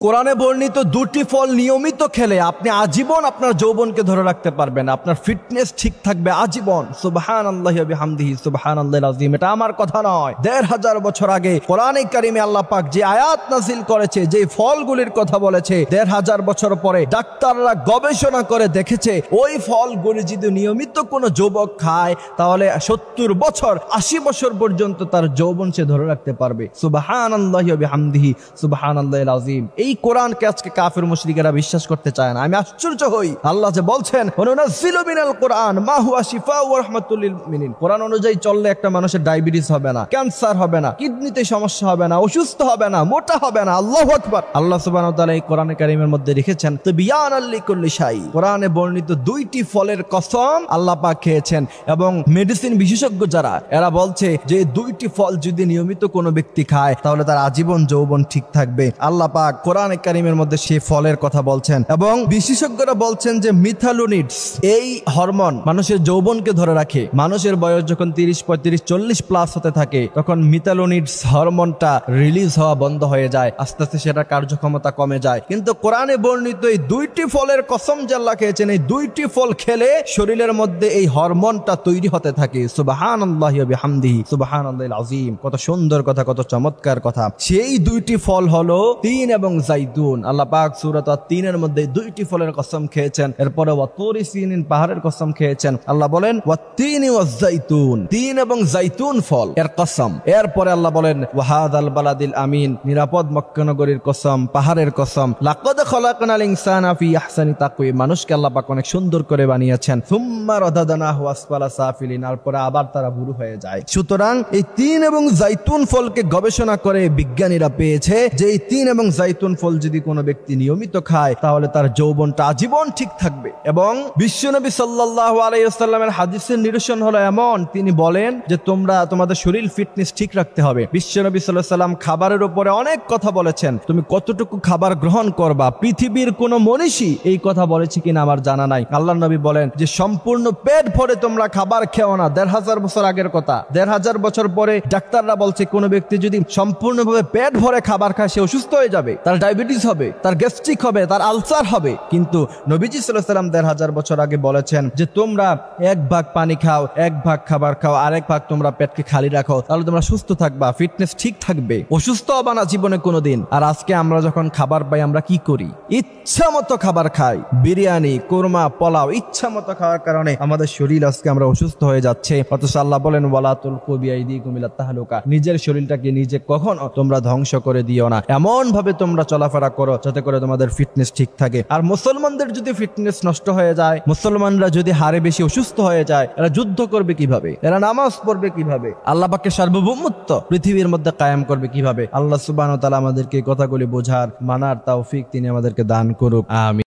কোরআনে বর্ণিত দুটি ফল নিয়মিত খেলে আপনি আজীবন আপনার যৌবনকে ধরে রাখতে পারবেন, আপনার ফিটনেস ঠিক থাকবে আজীবন। সুবহানাল্লাহি ওয়া বিহামদিহি সুবহানাল্লাহিল আযীম। এটা আমার কথা নয়, ১৫০০ বছর আগে কোরআনে কারিমে আল্লাহ পাক যে আয়াত নাযিল করেছে, যে ফলগুলির কথা বলেছে, ১৫০০ বছর পরে ডাক্তাররা গবেষণা করে দেখেছে ওই ফলগুলি যদি নিয়মিত কোনো যুবক খায় তাহলে ৭০ বছর ৮০ বছর পর্যন্ত তার যৌবন সে ধরে রাখতে পারবে। সুবহানাল্লাহি ওয়া বিহামদিহি সুবহানাল্লাহিল আযীম। এই কোরআনকে আজকে কাফের মুশরিকেরা বিশ্বাস করতে চায় না। আমি আশ্চর্য হই, আল্লাহ যে বলছেন ওয়ানুনাজ্জিলু মিনাল কোরআন মা হুয়া শিফাউ ওয়া রাহমাতুল লিল মুমিনিন। কোরআন অনুযায়ী চললে একটা মানুষের ডায়াবেটিস হবে না, ক্যান্সার হবে না, কিডনিতে সমস্যা হবে না, অসুস্থ হবে না, মোটা হবে না। আল্লাহু আকবার। আল্লাহ সুবহানাহু ওয়া তাআলা এই কোরআনে কারীমের মধ্যে লিখেছেন তিবয়ানাল লিকুল্লি শাই। কোরআনে বর্ণিত দুইটি ফলের কসম আল্লাহ পাক খেয়েছেন এবং মেডিসিন বিশেষজ্ঞ যারা এরা বলছে যে দুইটি ফল যদি নিয়মিত কোনো ব্যক্তি খায় তাহলে তার আজীবন যৌবন ঠিক থাকবে। আল্লাহ পাক কোরআনে কারীমের মধ্যে সেই ফলের কথা বলছেন এবং বিশেষজ্ঞরা বলছেন যে মিথালোনিডস এই হরমোন মানুষের যৌবনকে ধরে রাখে। মানুষের বয়স যখন ৩০, ৩৫, ৪০ প্লাস হতে থাকে তখন মিথালোনিডস হরমোনটা রিলিজ হওয়া বন্ধ হয়ে যায়, আস্তে আস্তে সেটা কার্যক্ষমতা কমে যায়। কিন্তু কোরআনে বর্ণিত এই দুইটি ফলের কসম যে আল্লাহ খেয়েছেন, এই দুইটি ফল খেলে শরীরের মধ্যে এই হরমোনটা তৈরি হতে থাকে। সুবহানাল্লাহি ওয়া বিহামদিহি সুবহানাল্লাহিল আযীম। কত সুন্দর কথা, কত চমৎকার কথা। সেই দুইটি ফল হলো তিন এবং জাইতুন। আল্লাহ পাক সূরা তিনের মধ্যে দুইটি ফলের কসম খেয়েছেন। এরপরে ওয়াতুরি সিনিন পাহাড়ের কসম খেয়েছেন। আল্লাহ বলেন ওয়াত্তিনি ওয়াজ্জাইতুন, তিন এবং জাইতুন ফল এর কসম। এরপরে আল্লাহ বলেন ওয়াহাদাল বালাদিল আমিন, নিরাপদ মক্কা নগরীর কসম, পাহাড়ের কসম। লাকাদ খালাকনাল ইনসানা ফি আহসানি তাকওয়িম, মানুষকে আল্লাহ পাক অনেক সুন্দর করে বানিয়েছেন। সুম্মা রাদাদনাহু আসফালা সাফিলিন, তারপরে আবার তারা বুড়ো হয়ে যায়। সুতরাং এই তিন এবং জাইতুন ফলকে গবেষণা করে বিজ্ঞানীরা পেয়েছে যে এই তিন এবং জাইতুন ফল যদি কোনো ব্যক্তি নিয়মিত খায় তাহলে তার যৌবনটা আজীবন ঠিক থাকবে। এবং বিশ্বনবী সাল্লাল্লাহু আলাইহি ওয়াসাল্লামের হাদিসের নিদর্শন হলো এমন, তিনি বলেন যে তোমরা তোমাদের শরীর ফিটনেস ঠিক রাখতে হবে। বিশ্বনবী সাল্লাল্লাহু আলাইহি ওয়াসাল্লাম খাবারের উপরে অনেক কথা বলেছেন, তুমি কতটুকু খাবার গ্রহণ করবা। পৃথিবীর কোন মনীষী এই কথা বলেছে কিনা আমার জানা নাই। আল্লাহর নবী বলেন যে সম্পূর্ণ পেট ভরে তোমরা খাবার খেও না। ১৫০০ বছর আগের কথা। ১৫০০ বছর পরে ডাক্তাররা বলছে কোন ব্যক্তি যদি সম্পূর্ণভাবে পেট ভরে খাবার খায় সে অসুস্থ হয়ে যাবে, তার ডায়াবেটিস হবে, তার গ্যাস্ট্রিক হবে, তার আলসার হবে। কিন্তু নবীজি সাল্লাল্লাহু আলাইহি ওয়াসাল্লাম ১৫০০ বছর আগে বলেছেন যে তোমরা ১ ভাগ পানি খাও, ১ ভাগ খাবার খাও, আরেক ভাগ তোমরা পেটকে খালি রাখো, তাহলে তোমরা সুস্থ থাকবা, ফিটনেস ঠিক থাকবে, অসুস্থ হবে না জীবনে কোনোদিন। আর আজকে আমরা যখন খাবার পাই আমরা কি করি? ইচ্ছা মতো খাবার খাই, বিরিয়ানি, কোরমা, পোলাও, ইচ্ছা মতো খাওয়ার কারণে আমাদের শরীর আজকে আমরা অসুস্থ হয়ে যাচ্ছে। অথচ আল্লাহ বলেন ওয়ালা তুলকু বিআইদিকুম ইলা তাহলুকা, নিজের শরীরটাকে নিজে কখনো তোমরা ধ্বংস করে দিও না। এমন ভাবে তোমরা চলাফেরা করো যাতে করে তোমাদের ফিটনেস ঠিক থাকে। আর মুসলমানদের যদি ফিটনেস নষ্ট হয়ে যায়, মুসলমানরা যদি হারে বেশি অসুস্থ হয়ে যায়, এরা যুদ্ধ করবে কিভাবে? এরা নামাজ পড়বে কিভাবে? আল্লাহ পাকের সার্বভৌমত্ব পৃথিবীর মধ্যে কায়েম করবে কিভাবে? আল্লাহ সুবহানাহু ওয়া তাআলা আমাদেরকে এই কথাগুলি বোঝার, মানার তৌফিক তিনি আমাদেরকে দান করুক। আমিন।